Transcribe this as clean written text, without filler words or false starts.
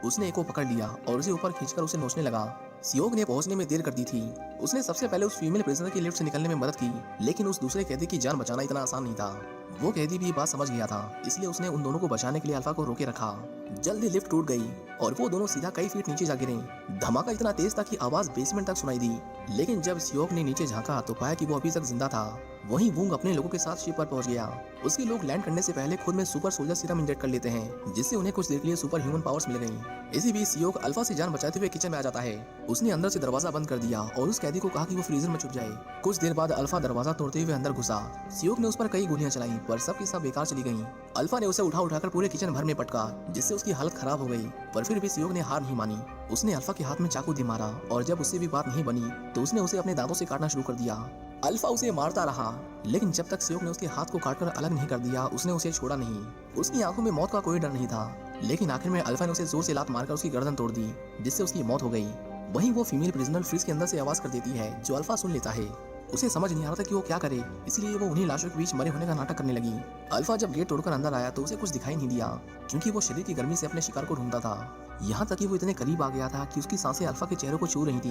उसने एक को पकड़ लिया और उसे ऊपर खींचकर उसे नोचने लगा। सियोक ने पहुंचने में देर कर दी थी। उसने सबसे पहले उस फीमेल प्रिजनर की लिफ्ट से निकलने में मदद की, लेकिन उस दूसरे कैदी की जान बचाना इतना आसान नहीं था। वो कैदी भी ये बात समझ गया था, इसलिए उसने उन दोनों को बचाने के लिए अल्फा को रोके रखा। जल्दी लिफ्ट टूट गई और वो दोनों सीधा कई फीट नीचे जा गिरे। धमाका इतना तेज था कि आवाज बेसमेंट तक सुनाई दी। लेकिन जब सियोक ने नीचे झांका तो पाया कि वो अभी तक जिंदा था। वहीं वूंग अपने लोगों के साथ शिप पर पहुंच गया। उसके लोग लैंड करने से पहले खुद में सुपर सोल्जर सीरम इंजेक्ट कर लेते हैं, जिससे उन्हें कुछ देर के लिए सुपर ह्यूमन पावर्स मिल गई। इसी बीच सियोक अल्फा से जान बचाते हुए किचन में आ जाता है। उसने अंदर से दरवाजा बंद कर दिया और उस कैदी को कहा कि वो फ्रीजर में छुप जाए। कुछ देर बाद अल्फा दरवाजा तोड़ते हुए अंदर घुसा। सियोक ने उस पर कई गोलियां चलाई, पर सब की सब बेकार चली गईं। अल्फा ने उसे उठाकर पूरे किचन भर में पटका, जिससे उसकी हालत खराब हो गई। पर फिर भी सियोक ने हार नहीं मानी। उसने अल्फा के हाथ में चाकू दे मारा और जब उससे भी बात नहीं बनी तो उसने उसे अपने दांतों से काटना शुरू कर दिया। अल्फा उसे मारता रहा, लेकिन जब तक सियोक ने उसके हाथ को काटकर अलग नहीं कर दिया उसने उसे छोड़ा नहीं। उसकी आंखों में मौत का कोई डर नहीं था, लेकिन आखिर में अल्फा ने उसे जोर से लात मारकर उसकी गर्दन तोड़ दी, जिससे उसकी मौत हो गई। वहीं वो फीमेल प्रिजनर फ्रिज के अंदर से आवाज कर देती है, जो अल्फा सुन लेता है। उसे समझ नहीं आ रहा था कि वो क्या करे, इसलिए वो उन्हीं लाशों के बीच मरे होने का नाटक करने लगी। अल्फा जब गेट तोड़कर अंदर आया तो उसे कुछ दिखाई नहीं दिया, क्योंकि वो शरीर की गर्मी से अपने शिकार को ढूंढता था। यहाँ तक कि वो इतने करीब आ गया था कि उसकी सांसें अल्फा के चेहरे को छू रही थी।